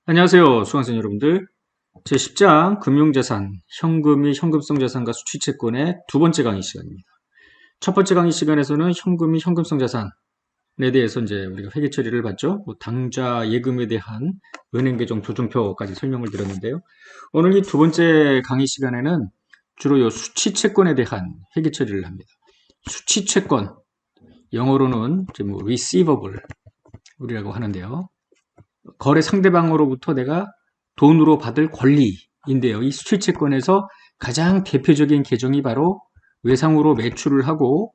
안녕하세요. 수강생 여러분들. 제10장 금융자산, 현금이 현금성 자산과 수취채권의 두 번째 강의 시간입니다. 첫 번째 강의 시간에서는 현금이 현금성 자산에 대해서 이제 우리가 회계 처리를 봤죠. 당좌 예금에 대한 은행 계정 조정표까지 설명을 드렸는데요. 오늘 이 두 번째 강의 시간에는 주로 이 수취채권에 대한 회계 처리를 합니다. 수취채권, 영어로는 이제 receivabl이라고 하는데요. 거래 상대방으로부터 내가 돈으로 받을 권리인데요. 이 수취채권에서 가장 대표적인 계정이 바로 외상으로 매출을 하고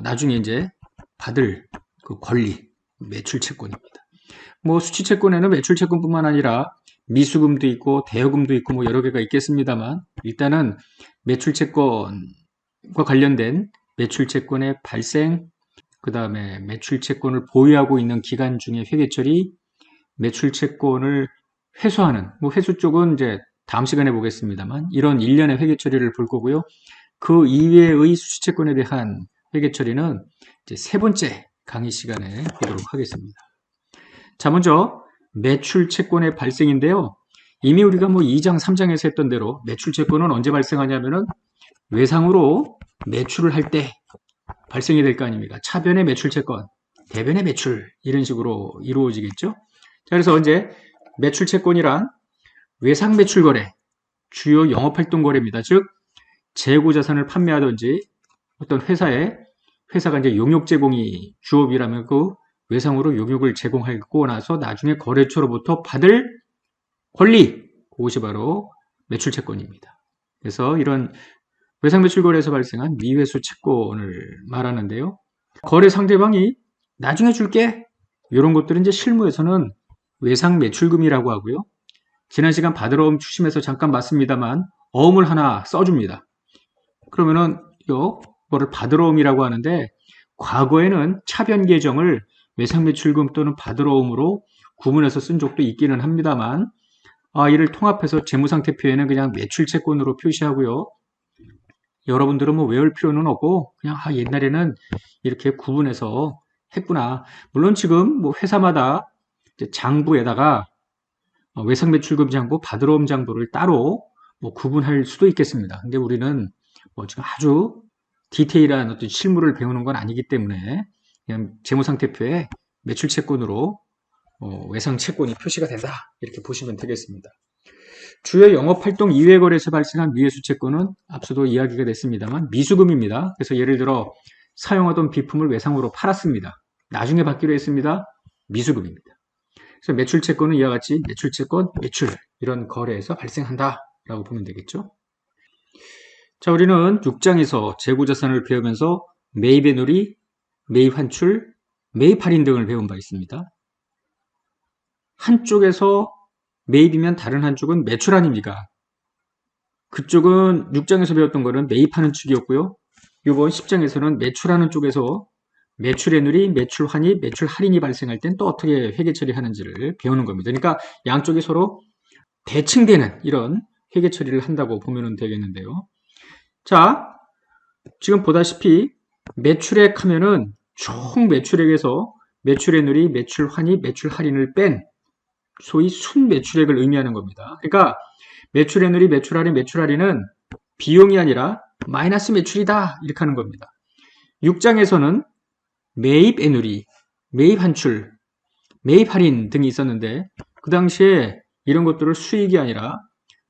나중에 이제 받을 그 권리, 매출채권입니다. 뭐 수취채권에는 매출채권뿐만 아니라 미수금도 있고 대여금도 있고 뭐 여러 개가 있겠습니다만 일단은 매출채권과 관련된 매출채권의 발생, 그 다음에 매출채권을 보유하고 있는 기간 중에 회계처리, 매출채권을 회수하는, 뭐 회수 쪽은 이제 다음 시간에 보겠습니다만 이런 일련의 회계 처리를 볼 거고요. 그 이외의 수취채권에 대한 회계 처리는 이제 세 번째 강의 시간에 보도록 하겠습니다. 자, 먼저 매출채권의 발생인데요. 이미 우리가 뭐 2장, 3장에서 했던 대로 매출채권은 언제 발생하냐면은 외상으로 매출을 할 때 발생이 될 거 아닙니까? 차변의 매출채권, 대변의 매출 이런 식으로 이루어지겠죠. 자, 그래서 이제 매출채권이란 외상 매출 거래, 주요 영업활동 거래입니다. 즉, 재고자산을 판매하든지 어떤 회사가 이제 용역 제공이 주업이라면 그 외상으로 용역을 제공하고 나서 나중에 거래처로부터 받을 권리, 그것이 바로 매출채권입니다. 그래서 이런 외상 매출 거래에서 발생한 미회수 채권을 말하는데요. 거래 상대방이 나중에 줄게, 이런 것들은 이제 실무에서는 외상 매출금이라고 하고요. 지난 시간 받으러옴 추심에서 잠깐 봤습니다만 어음을 하나 써줍니다. 그러면은 이거를 받으러옴이라고 하는데 과거에는 차변 계정을 외상 매출금 또는 받으러옴으로 구분해서 쓴 적도 있기는 합니다만 이를 통합해서 재무상태표에는 그냥 매출채권으로 표시하고요. 여러분들은 뭐 외울 필요는 없고 그냥 옛날에는 이렇게 구분해서 했구나. 물론 지금 뭐 회사마다 장부에다가 외상 매출금 장부, 받으러옴 장부를 따로 뭐 구분할 수도 있겠습니다. 근데 우리는 뭐 지금 아주 디테일한 어떤 실무를 배우는 건 아니기 때문에 그냥 재무상태표에 매출채권으로 외상 채권이 표시가 된다. 이렇게 보시면 되겠습니다. 주요 영업활동 이외 거래에서 발생한 미회수 채권은 앞서도 이야기가 됐습니다만 미수금입니다. 그래서 예를 들어 사용하던 비품을 외상으로 팔았습니다. 나중에 받기로 했습니다. 미수금입니다. 그래서 매출채권은 이와 같이 매출채권, 매출 이런 거래에서 발생한다라고 보면 되겠죠. 자, 우리는 6장에서 재고자산을 배우면서 매입의 누리, 매입 환출, 매입 할인 등을 배운 바 있습니다. 한쪽에서 매입이면 다른 한쪽은 매출 아닙니까? 그쪽은 6장에서 배웠던 거는 매입하는 측이었고요. 이번 10장에서는 매출하는 쪽에서 매출의 누리, 매출 환입, 매출 할인이 발생할 땐 또 어떻게 회계 처리하는지를 배우는 겁니다. 그러니까 양쪽이 서로 대칭되는 이런 회계 처리를 한다고 보면 되겠는데요. 자, 지금 보다시피 매출액 하면은 총 매출액에서 매출의 누리, 매출 환입, 매출 할인을 뺀 소위 순매출액을 의미하는 겁니다. 그러니까 매출의 누리, 매출 할인, 매출 할인은 비용이 아니라 마이너스 매출이다 이렇게 하는 겁니다. 6장에서는 매입 애누리, 매입 환출, 매입 할인 등이 있었는데 그 당시에 이런 것들을 수익이 아니라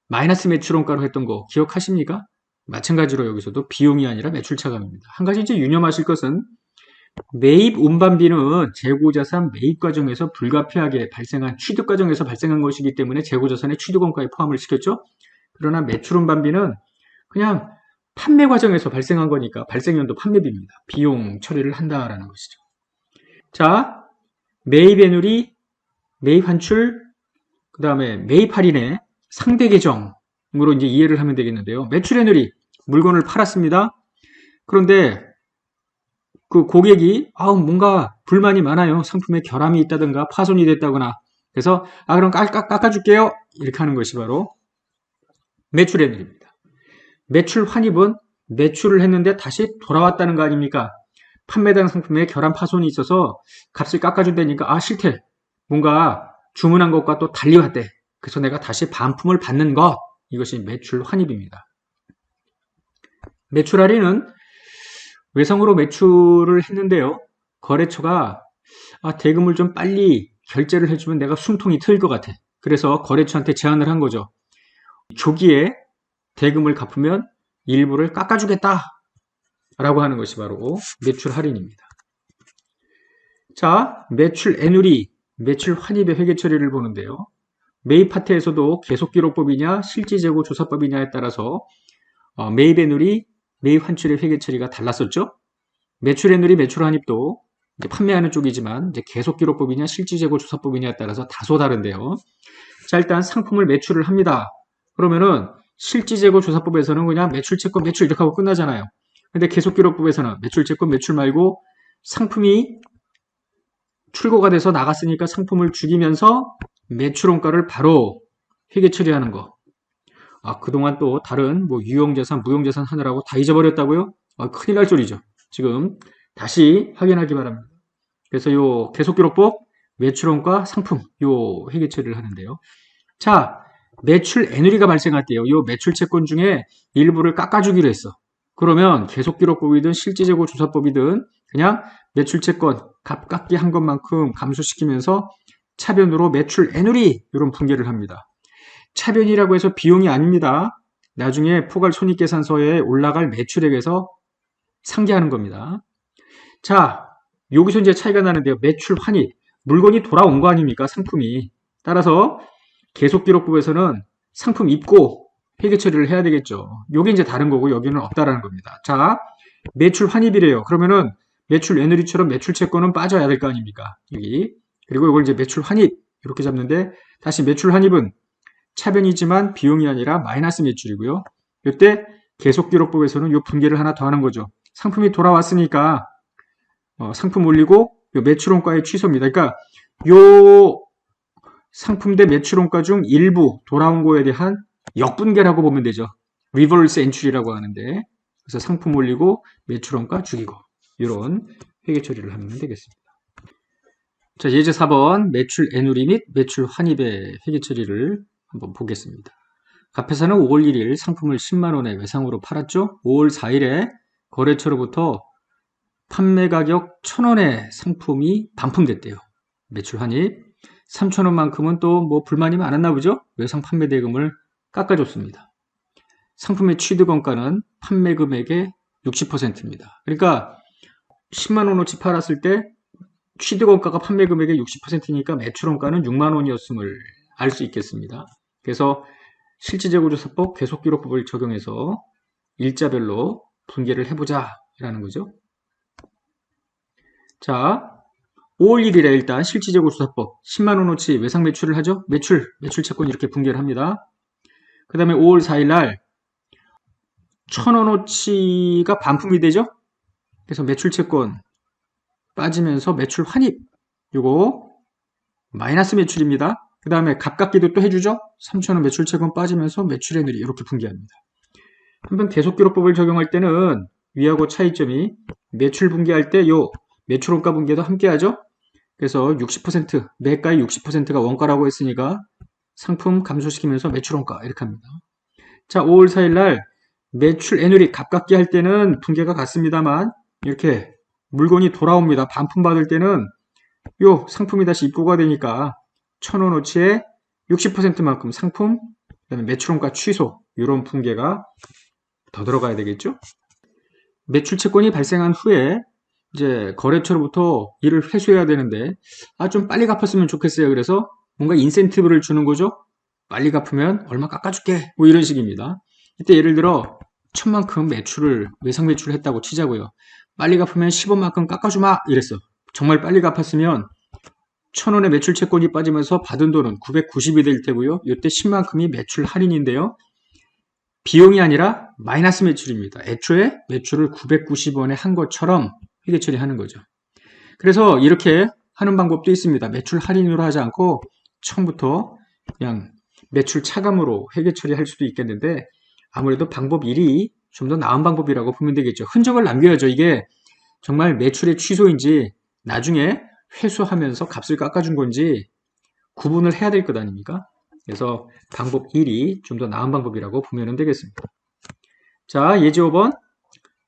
마이너스 매출원가로 했던 거 기억하십니까? 마찬가지로 여기서도 비용이 아니라 매출차감입니다. 한 가지 이제 유념하실 것은 매입 운반비는 재고자산 매입 과정에서 불가피하게 발생한 취득 과정에서 발생한 것이기 때문에 재고자산의 취득원가에 포함을 시켰죠. 그러나 매출 운반비는 그냥 판매 과정에서 발생한 거니까 발생연도 판매비입니다. 비용 처리를 한다라는 것이죠. 자, 매입 애누리, 매입 환출, 그 다음에 매입 할인의 상대 계정으로 이제 이해를 하면 되겠는데요. 매출 애누리, 물건을 팔았습니다. 그런데 그 고객이 뭔가 불만이 많아요. 상품에 결함이 있다든가 파손이 됐다거나. 그래서 그럼 깎아줄게요. 이렇게 하는 것이 바로 매출 애누리입니다. 매출 환입은 매출을 했는데 다시 돌아왔다는 거 아닙니까? 판매당 상품에 결함 파손이 있어서 값을 깎아준다니까 싫대. 뭔가 주문한 것과 또 달리 왔대. 그래서 내가 다시 반품을 받는 것, 이것이 매출 환입입니다. 매출 할인은 외상으로 매출을 했는데요. 거래처가 대금을 좀 빨리 결제를 해주면 내가 숨통이 트일 것 같아. 그래서 거래처한테 제안을 한 거죠. 조기에 대금을 갚으면 일부를 깎아주겠다 라고 하는 것이 바로 매출 할인입니다. 자, 매출 애누리, 매출 환입의 회계 처리를 보는데요. 매입 파트에서도 계속기록법이냐 실지재고 조사법이냐에 따라서 매입 애누리, 매입 환출의 회계 처리가 달랐었죠. 매출 애누리, 매출 환입도 이제 판매하는 쪽이지만 이제 계속기록법이냐 실지재고 조사법이냐에 따라서 다소 다른데요. 자, 일단 상품을 매출을 합니다. 그러면은 실지재고 조사법에서는 그냥 매출, 채권, 매출 이렇게 하고 끝나잖아요. 근데 계속기록법에서는 매출, 채권, 매출 말고 상품이 출고가 돼서 나갔으니까 상품을 죽이면서 매출원가를 바로 회계 처리하는 거. 그동안 또 다른 뭐 유용자산, 무용자산 하느라고 다 잊어버렸다고요? 큰일 날 소리죠. 지금 다시 확인하기 바랍니다. 그래서 요 계속기록법, 매출원가, 상품 요 회계 처리를 하는데요. 자, 매출 애누리가 발생할 때요. 요 매출 채권 중에 일부를 깎아주기로 했어. 그러면 계속기록법이든 실지재고 조사법이든 그냥 매출 채권 값깎기 한 것만큼 감소시키면서 차변으로 매출 애누리 이런 분계를 합니다. 차변이라고 해서 비용이 아닙니다. 나중에 포괄 손익계산서에 올라갈 매출액에서 상계하는 겁니다. 자, 여기서 이제 차이가 나는데요. 매출 환입. 물건이 돌아온 거 아닙니까? 상품이. 따라서 계속기록법에서는 상품 입고 회계 처리를 해야 되겠죠. 요게 이제 다른 거고 여기는 없다라는 겁니다. 자, 매출 환입이래요. 그러면은 매출 애누리처럼 매출 채권은 빠져야 될 거 아닙니까? 여기. 그리고 이걸 이제 매출 환입 이렇게 잡는데 다시 매출 환입은 차변이지만 비용이 아니라 마이너스 매출이고요. 이때 계속기록법에서는 요 분계를 하나 더 하는 거죠. 상품이 돌아왔으니까 상품 올리고 요 매출원가의 취소입니다. 그러니까 요 상품 대 매출원가 중 일부 돌아온 거에 대한 역분계라고 보면 되죠. 리버스 엔트리라고 하는데 그래서 상품 올리고 매출원가 죽이고 이런 회계 처리를 하면 되겠습니다. 자, 예제 4번 매출 애누리 및 매출 환입의 회계 처리를 한번 보겠습니다. 갑회사는 5월 1일 상품을 10만원에 외상으로 팔았죠. 5월 4일에 거래처로부터 판매 가격 1,000원의 상품이 반품됐대요. 매출 환입 3,000원만큼은 또 뭐 불만이 많았나 보죠. 외상 판매 대금을 깎아줬습니다. 상품의 취득원가는 판매 금액의 60%입니다. 그러니까 10만원어치 팔았을 때 취득원가가 판매 금액의 60%니까 매출원가는 6만원이었음을 알 수 있겠습니다. 그래서 실지재고조사법 계속기록법을 적용해서 일자별로 분계를 해보자 라는 거죠. 자, 5월 1일에 일단 실지재고조사법 10만원어치 외상 매출을 하죠. 매출 채권 이렇게 분계를 합니다. 그 다음에 5월 4일날 1,000원어치가 반품이 되죠. 그래서 매출 채권 빠지면서 매출 환입 요거 마이너스 매출입니다. 그 다음에 값깎기도 또 해주죠. 3,000원 매출 채권 빠지면서 매출 애누리 이렇게 분계합니다. 한번 계속기록법을 적용할 때는 위하고 차이점이 매출 분계할 때 요 매출원가 분계도 함께 하죠. 그래서 60% 매가의 60%가 원가라고 했으니까 상품 감소시키면서 매출원가 이렇게 합니다. 자, 5월 4일 날 매출 애누리 값깎기 할 때는 분계가 같습니다만 이렇게 물건이 돌아옵니다. 반품 받을 때는 요 상품이 다시 입고가 되니까 1,000원어치에 60%만큼 상품, 그다음에 매출원가 취소 이런 분계가 더 들어가야 되겠죠. 매출 채권이 발생한 후에 이제 거래처로부터 이를 회수해야 되는데 좀 빨리 갚았으면 좋겠어요. 그래서 뭔가 인센티브를 주는 거죠. 빨리 갚으면 얼마 깎아줄게 뭐 이런 식입니다. 이때 예를 들어 1,000만큼 매출을 외상 매출을 했다고 치자고요. 빨리 갚으면 10원만큼 깎아주마 이랬어. 정말 빨리 갚았으면 1,000원의 매출 채권이 빠지면서 받은 돈은 990이 될 테고요. 이때 10만큼이 매출 할인인데요. 비용이 아니라 마이너스 매출입니다. 애초에 매출을 990원에 한 것처럼 회계 처리하는 거죠. 그래서 이렇게 하는 방법도 있습니다. 매출 할인으로 하지 않고 처음부터 그냥 매출 차감으로 회계 처리할 수도 있겠는데 아무래도 방법 1이 좀 더 나은 방법이라고 보면 되겠죠. 흔적을 남겨야죠. 이게 정말 매출의 취소인지 나중에 회수하면서 값을 깎아준 건지 구분을 해야 될 것 아닙니까? 그래서 방법 1이 좀 더 나은 방법이라고 보면 되겠습니다. 자, 예제 5번.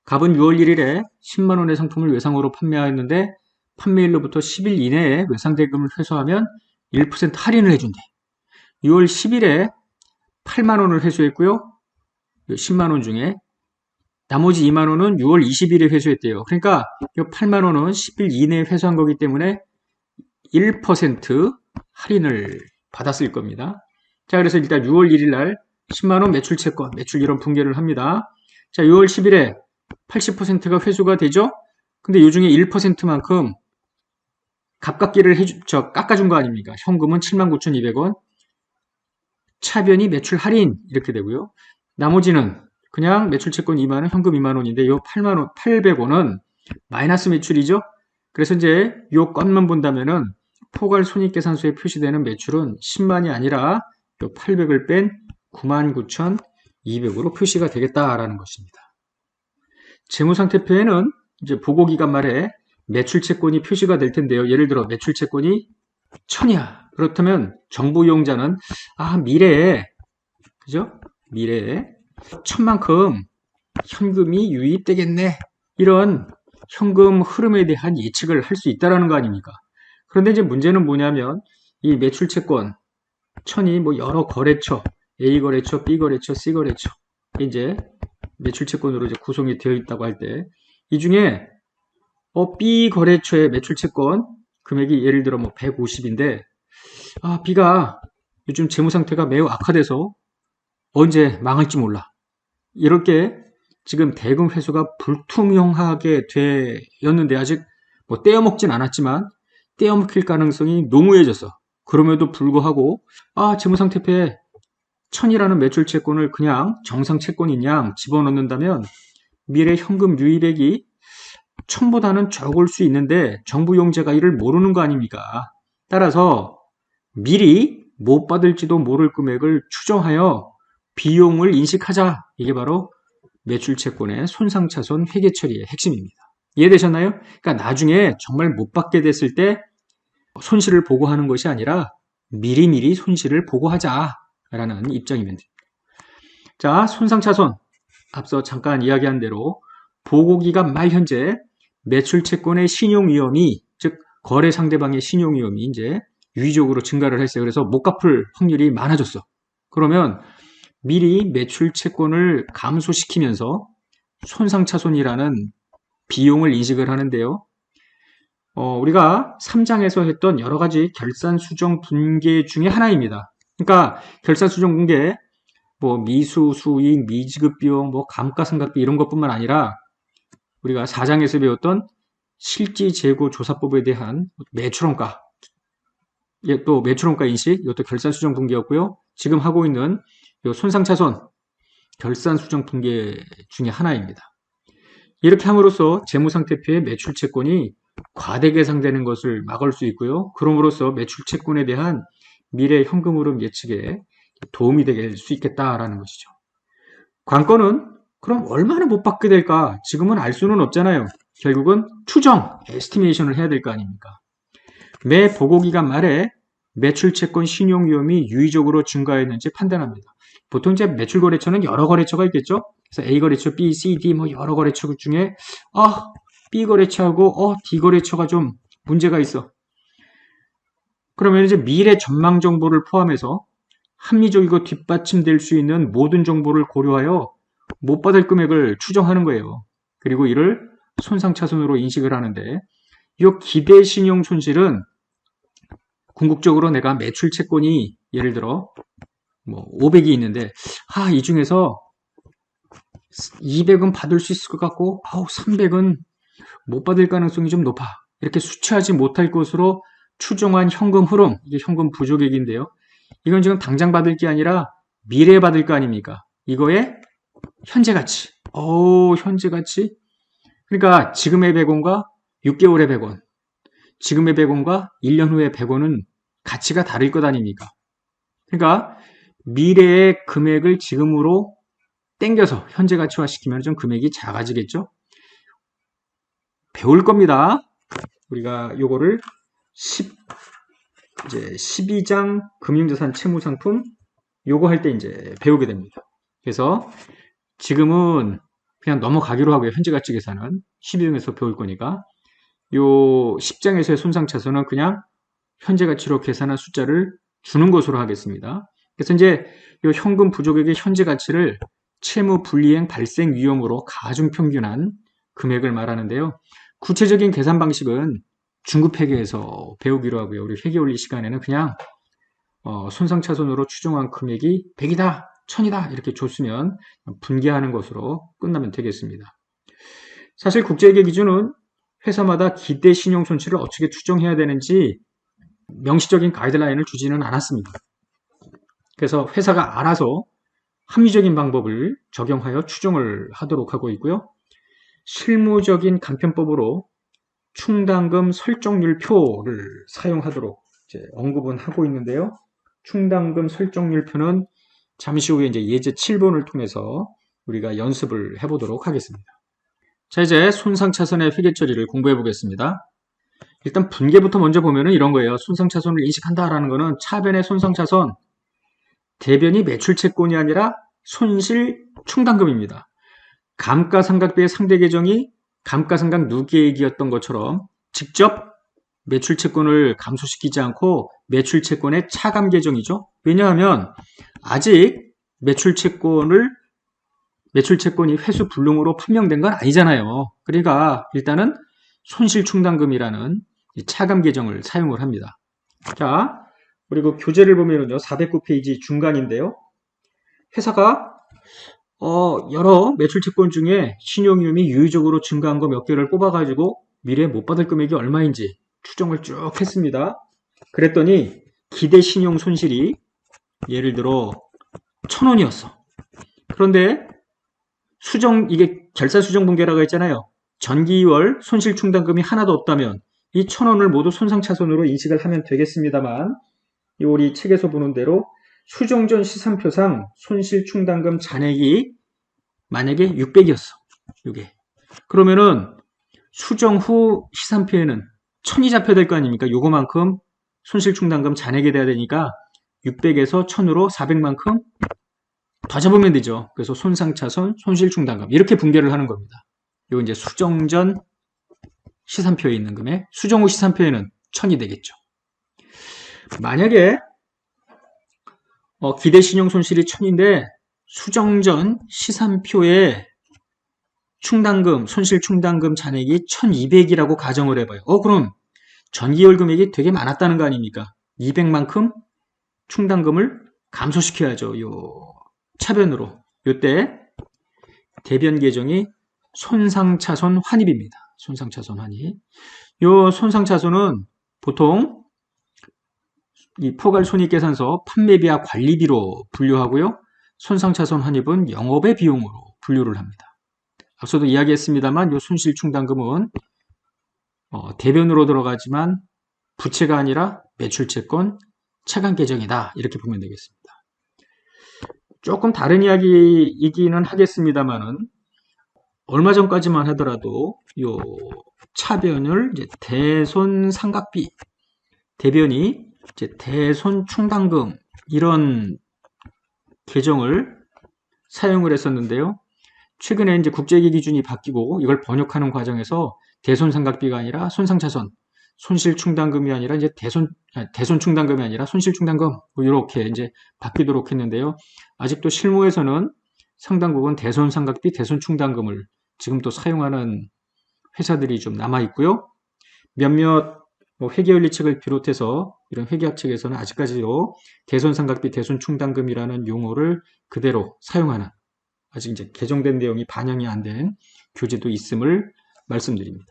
갑은 6월 1일에 10만원의 상품을 외상으로 판매하였는데 판매일로부터 10일 이내에 외상대금을 회수하면 1% 할인을 해준대. 6월 10일에 8만원을 회수했고요. 10만원 중에 나머지 2만원은 6월 20일에 회수했대요. 그러니까 이 8만원은 10일 이내에 회수한 거기 때문에 1% 할인을 받았을 겁니다. 자, 그래서 일단 6월 1일 날 10만원 매출채권, 매출 이런 분개를 합니다. 자, 6월 10일에 80%가 회수가 되죠? 근데 이 중에 1%만큼 값깎기를 깎아준 거 아닙니까? 현금은 79,200원, 차변이 매출 할인 이렇게 되고요. 나머지는 그냥 매출채권 2만원, 현금 2만원인데 이 8만원, 800원은 마이너스 매출이죠? 그래서 이제 이 건만 본다면은 포괄 손익계산서에 표시되는 매출은 10만이 아니라 이 800을 뺀 99,200으로 표시가 되겠다라는 것입니다. 재무상태표에는 이제 보고기간 말에 매출채권이 표시가 될 텐데요. 예를 들어 매출채권이 1000이야. 그렇다면 정부이용자는 미래에 그죠? 미래에 1000만큼 현금이 유입되겠네. 이런 현금 흐름에 대한 예측을 할 수 있다라는 거 아닙니까? 그런데 이제 문제는 뭐냐면 이 매출채권 1000이 뭐 여러 거래처, A 거래처, B 거래처, C 거래처 이제 매출채권으로 이제 구성이 되어 있다고 할 때 이 중에 B 거래처의 매출채권 금액이 예를 들어 뭐 150인데 B가 요즘 재무 상태가 매우 악화돼서 언제 망할지 몰라. 이렇게 지금 대금 회수가 불투명하게 되었는데 아직 뭐 떼어먹진 않았지만 떼어먹힐 가능성이 농후해졌어. 그럼에도 불구하고 재무상태표에 1000이라는 매출채권을 그냥 정상채권인 양 집어넣는다면 미래 현금 유입액이 1000보다는 적을 수 있는데 정부용자가 이를 모르는 거 아닙니까? 따라서 미리 못 받을지도 모를 금액을 추정하여 비용을 인식하자. 이게 바로 매출채권의 손상차손 회계처리의 핵심입니다. 이해되셨나요? 그러니까 나중에 정말 못 받게 됐을 때 손실을 보고하는 것이 아니라 미리미리 손실을 보고하자라는 입장이면 됩니다. 자, 손상차손. 앞서 잠깐 이야기한 대로 보고기간 말 현재 매출채권의 신용위험이, 즉 거래 상대방의 신용위험이 이제 유의적으로 증가를 했어요. 그래서 못 갚을 확률이 많아졌어. 그러면 미리 매출채권을 감소시키면서 손상차손이라는 비용을 인식을 하는데요. 우리가 3장에서 했던 여러 가지 결산수정 분계 중에 하나입니다. 그러니까 결산수정 분계, 뭐 미수, 수익, 미지급 비용, 뭐 감가상각비 이런 것뿐만 아니라 우리가 4장에서 배웠던 실지 재고 조사법에 대한 매출원가, 또 매출원가 인식, 이것도 결산수정 분계였고요. 지금 하고 있는 이 손상차손 결산수정 분계 중에 하나입니다. 이렇게 함으로써 재무상태표의 매출채권이 과대 계상되는 것을 막을 수 있고요. 그럼으로써 매출채권에 대한 미래 현금 흐름 예측에 도움이 될 수 있겠다라는 것이죠. 관건은 그럼 얼마나 못 받게 될까? 지금은 알 수는 없잖아요. 결국은 추정, 에스티메이션을 해야 될 거 아닙니까? 매 보고기간 말에 매출채권 신용위험이 유의적으로 증가했는지 판단합니다. 보통 이제 매출거래처는 여러 거래처가 있겠죠? 그래서 A 거래처, B, C, D 뭐 여러 거래처 중에 B 거래처하고 D 거래처가 좀 문제가 있어. 그러면 이제 미래 전망 정보를 포함해서 합리적이고 뒷받침될 수 있는 모든 정보를 고려하여 못 받을 금액을 추정하는 거예요. 그리고 이를 손상차손으로 인식을 하는데 이 기대신용 손실은 궁극적으로 내가 매출채권이 예를 들어 뭐 500이 있는데 이 중에서 200은 받을 수 있을 것 같고 300은 못 받을 가능성이 좀 높아. 이렇게 수치하지 못할 것으로 추정한 현금 흐름, 이게 현금 부족액인데요. 이건 지금 당장 받을 게 아니라 미래에 받을 거 아닙니까? 이거의 현재 가치. 현재 가치. 그러니까 지금의 100원과 6개월의 100원, 지금의 100원과 1년 후의 100원은 가치가 다를 것 아닙니까? 그러니까 미래의 금액을 지금으로 땡겨서 현재 가치화 시키면 좀 금액이 작아지겠죠? 배울 겁니다. 우리가 요거를 이제 12장 금융자산 채무상품 요거 할 때 이제 배우게 됩니다. 그래서 지금은 그냥 넘어가기로 하고요. 현재가치 계산은 12장에서 배울 거니까 요 10장에서의 손상차손은 그냥 현재가치로 계산한 숫자를 주는 것으로 하겠습니다. 그래서 이제 요 현금 부족액의 현재가치를 채무 불이행 발생 위험으로 가중평균한 금액을 말하는데요. 구체적인 계산 방식은 중급회계에서 배우기로 하고요. 우리 회계원리 시간에는 그냥 손상차손으로 추정한 금액이 100이다, 1000이다 이렇게 줬으면 분개하는 것으로 끝나면 되겠습니다. 사실 국제회계 기준은 회사마다 기대 신용 손실을 어떻게 추정해야 되는지 명시적인 가이드라인을 주지는 않았습니다. 그래서 회사가 알아서 합리적인 방법을 적용하여 추정을 하도록 하고 있고요. 실무적인 간편법으로 충당금 설정률 표를 사용하도록 이제 언급은 하고 있는데요. 충당금 설정률 표는 잠시 후에 이제 예제 7번을 통해서 우리가 연습을 해보도록 하겠습니다. 자, 이제 손상차손의 회계 처리를 공부해 보겠습니다. 일단 분계부터 먼저 보면은 이런 거예요. 손상차손을 인식한다라는 거는 차변의 손상차손, 대변이 매출채권이 아니라 손실충당금입니다. 감가상각비의 상대 계정이 감가상각 누계액이었던 것처럼 직접 매출채권을 감소시키지 않고 매출채권의 차감 계정이죠. 왜냐하면 아직 매출채권이 회수 불능으로 판명된 건 아니잖아요. 그러니까 일단은 손실충당금이라는 차감 계정을 사용을 합니다. 자, 그리고 교재를 보면요. 409페이지 중간인데요. 회사가 여러 매출채권 중에 신용위험이 유의적으로 증가한 거 몇 개를 뽑아가지고 미래에 못 받을 금액이 얼마인지 추정을 쭉 했습니다. 그랬더니 기대 신용 손실이 예를 들어 1000원이었어. 그런데 이게 결산수정 분계라고 했잖아요. 전기월 손실충당금이 하나도 없다면 이 1000원을 모두 손상차손으로 인식을 하면 되겠습니다만 우리 책에서 보는 대로 수정 전 시산표상 손실충당금 잔액이 만약에 600이었어. 이게. 그러면은 수정 후 시산표에는 1000이 잡혀야 될 거 아닙니까? 요거만큼 손실충당금 잔액이 돼야 되니까 600에서 1000으로 400만큼 더 잡으면 되죠. 그래서 손상차손, 손실충당금 이렇게 분배를 하는 겁니다. 이거 이제 수정 전 시산표에 있는 금액, 수정 후 시산표에는 1000이 되겠죠. 만약에 기대 신용 손실이 1000인데 수정 전 시산표에 손실충당금 잔액이 1200이라고 가정을 해봐요. 그럼 전기월 금액이 되게 많았다는 거 아닙니까? 200만큼 충당금을 감소시켜야죠. 요 차변으로. 요때 대변 계정이 손상차손 환입입니다. 손상차손 환입. 요 손상차손은 보통 이 포괄손익계산서 판매비와 관리비로 분류하고요. 손상차손 환입은 영업의 비용으로 분류를 합니다. 앞서도 이야기했습니다만 요 손실충당금은 대변으로 들어가지만 부채가 아니라 매출채권 차감 계정이다. 이렇게 보면 되겠습니다. 조금 다른 이야기이기는 하겠습니다만은 얼마 전까지만 하더라도 요 차변을 이제 대손상각비, 대변이 이제 대손충당금 이런 계정을 사용을 했었는데요. 최근에 이제 국제회계 기준이 바뀌고 이걸 번역하는 과정에서 대손상각비가 아니라 손상차손, 손실충당금이 아니라 이제 대손충당금이 아니라 손실충당금 뭐 이렇게 이제 바뀌도록 했는데요. 아직도 실무에서는 상당 부분 대손상각비, 대손충당금을 지금 또 사용하는 회사들이 좀 남아 있고요. 몇몇 회계원리책을 비롯해서 이런 회계학책에서는 아직까지도 대손상각비, 대손충당금이라는 용어를 그대로 사용하는 아직 이제 개정된 내용이 반영이 안 된 교재도 있음을 말씀드립니다.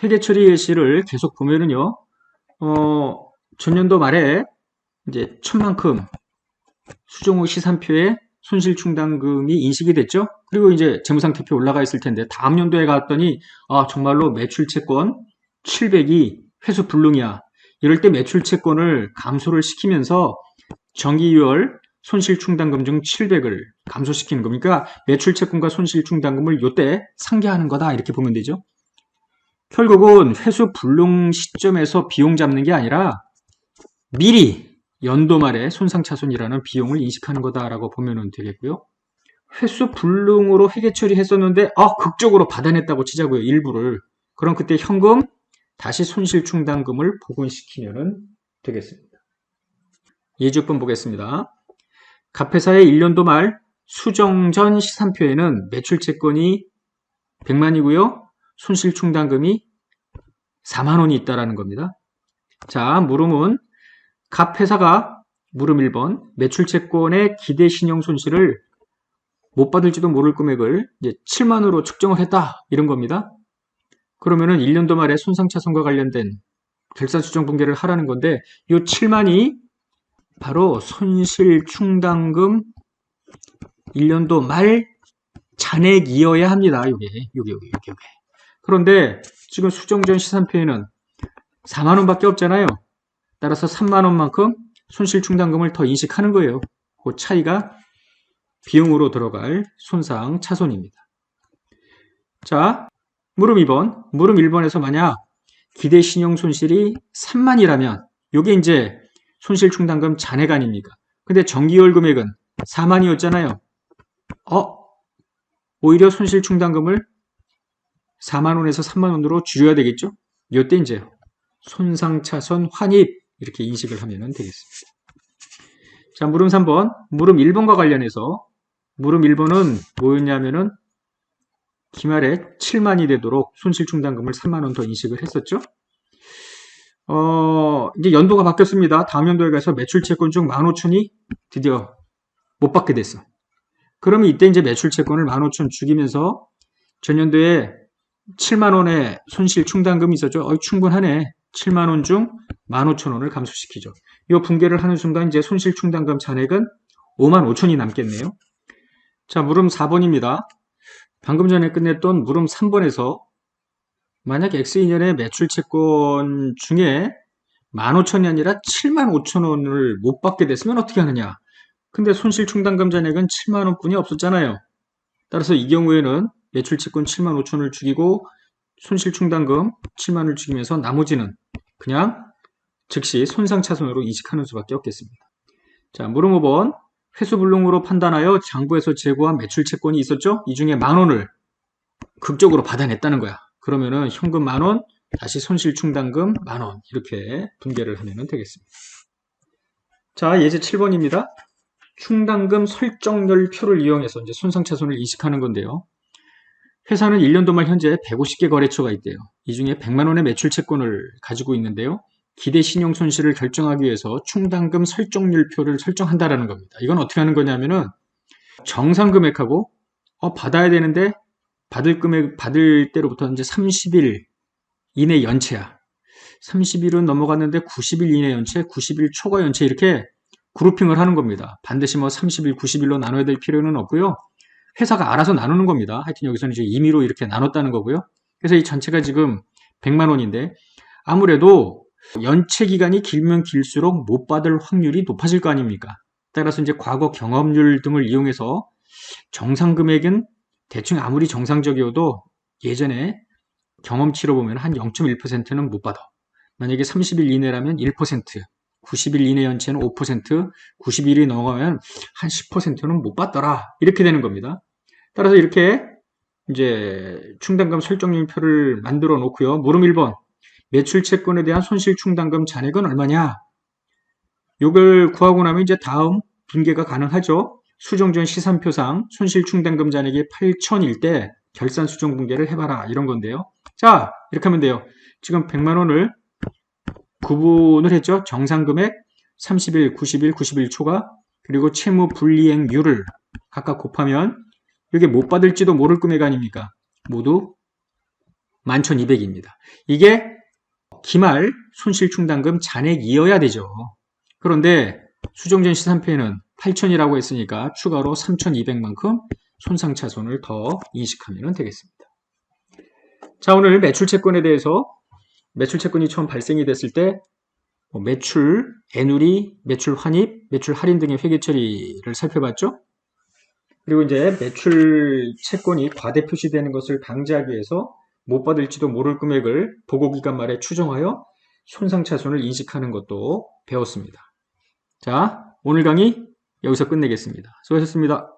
회계처리 예시를 계속 보면은요, 전년도 말에 이제 1000만큼 수정 후 시산표에 손실충당금이 인식이 됐죠. 그리고 이제 재무상태표 올라가 있을 텐데 다음 연도에 갔더니 정말로 매출채권 700이 회수 불능이야. 이럴 때 매출채권을 감소를 시키면서 정기월 손실충당금 중 700을 감소시키는 겁니까? 그러니까 매출채권과 손실충당금을 요때 상계하는 거다 이렇게 보면 되죠. 결국은 회수 불능 시점에서 비용 잡는 게 아니라 미리 연도 말에 손상차손이라는 비용을 인식하는 거다라고 보면 되겠고요. 횟수 불능으로 회계 처리했었는데 극적으로 받아냈다고 치자고요. 일부를. 그럼 그때 현금 다시 손실충당금을 복원시키면 되겠습니다. 예주분 보겠습니다. 갑회사의 1년도 말 수정 전 시산표에는 매출채권이 100만이고요. 손실충당금이 4만원이 있다라는 겁니다. 자, 물음은 갑회사가 물음 1번 매출채권의 기대신용 손실을 못 받을지도 모를 금액을 이제 7만으로 측정을 했다 이런 겁니다. 그러면은 1년도 말에 손상차손과 관련된 결산수정분계를 하라는 건데 이 7만이 바로 손실충당금 1년도 말 잔액이어야 합니다. 요게. 그런데 지금 수정전 시산표에는 4만원밖에 없잖아요. 따라서 3만원만큼 손실충당금을 더 인식하는 거예요. 그 차이가 비용으로 들어갈 손상 차손입니다. 자, 물음 2번. 물음 1번에서 만약 기대 신용 손실이 3만이라면 요게 이제 손실충당금 잔액 아닙니까? 근데 정기월 금액은 4만이었잖아요. 오히려 손실충당금을 4만원에서 3만원으로 줄여야 되겠죠? 요때 이제 손상차손 환입 이렇게 인식을 하면 되겠습니다. 자, 물음 3번. 물음 1번과 관련해서 물음 1번은 뭐였냐면은 기말에 7만이 되도록 손실충당금을 3만원 더 인식을 했었죠. 이제 연도가 바뀌었습니다. 다음 연도에 가서 매출채권 중 15,000이 드디어 못 받게 됐어. 그러면 이때 이제 매출채권을 15,000 죽이면서 전년도에 7만원의 손실충당금이 있었죠. 충분하네. 7만원 중 15,000원을 감소시키죠. 이 분계를 하는 순간 이제 손실충당금 잔액은 55,000이 남겠네요. 자, 물음 4번입니다. 방금 전에 끝냈던 물음 3번에서 만약 X2년에 매출채권 중에 15,000이 아니라 75,000원을 못 받게 됐으면 어떻게 하느냐? 근데 손실충당금 잔액은 7만원 뿐이 없었잖아요. 따라서 이 경우에는 매출채권 75,000원을 죽이고 손실충당금 7만원을 죽이면서 나머지는 그냥 즉시 손상차손으로 인식하는 수밖에 없겠습니다. 자, 물음 5번. 회수불능으로 판단하여 장부에서 제고한 매출채권이 있었죠? 이 중에 10,000원을 극적으로 받아냈다는 거야. 그러면은 현금 10,000원, 다시 손실충당금 10,000원 이렇게 분계를 하면 되겠습니다. 자, 예제 7번입니다. 충당금 설정열표를 이용해서 이제 손상차손을 인식하는 건데요. 회사는 1년도 말 현재 150개 거래처가 있대요. 이 중에 100만원의 매출채권을 가지고 있는데요. 기대 신용 손실을 결정하기 위해서 충당금 설정률표를 설정한다라는 겁니다. 이건 어떻게 하는 거냐면은 정상 금액하고 받아야 되는데 받을 때로부터 이제 30일 이내 연체야. 30일은 넘어갔는데 90일 이내 연체, 90일 초과 연체 이렇게 그룹핑을 하는 겁니다. 반드시 뭐 30일, 90일로 나눠야 될 필요는 없고요. 회사가 알아서 나누는 겁니다. 하여튼 여기서는 이제 임의로 이렇게 나눴다는 거고요. 그래서 이 전체가 지금 100만 원인데 아무래도 연체 기간이 길면 길수록 못 받을 확률이 높아질 거 아닙니까? 따라서 이제 과거 경험률 등을 이용해서 정상 금액은 대충 아무리 정상적이어도 예전에 경험치로 보면 한 0.1%는 못 받아. 만약에 30일 이내라면 1%, 90일 이내 연체는 5%, 90일이 넘어가면 한 10%는 못 받더라. 이렇게 되는 겁니다. 따라서 이렇게 이제 충당금 설정률표를 만들어 놓고요. 물음 1번. 매출채권에 대한 손실충당금 잔액은 얼마냐? 이걸 구하고 나면 이제 다음 분계가 가능하죠. 수정전 시산표상 손실충당금 잔액이 8,000일 때 결산수정 분계를 해봐라. 이런 건데요. 자, 이렇게 하면 돼요. 지금 100만 원을 구분을 했죠. 정상금액 30일, 90일, 90일 초과 그리고 채무 불이행률을 각각 곱하면 이게 못 받을지도 모를 금액 아닙니까? 모두 11,200입니다. 이게 기말 손실충당금 잔액이어야 되죠. 그런데 수정전 시산표에는 8,000이라고 했으니까 추가로 3,200만큼 손상차손을 더 인식하면 되겠습니다. 자, 오늘 매출채권에 대해서 매출채권이 처음 발생이 됐을 때 매출, 애누리, 매출 환입, 매출 할인 등의 회계 처리를 살펴봤죠. 그리고 이제 매출채권이 과대 표시되는 것을 방지하기 위해서 못 받을지도 모를 금액을 보고기간 말에 추정하여 손상차손을 인식하는 것도 배웠습니다. 자, 오늘 강의 여기서 끝내겠습니다. 수고하셨습니다.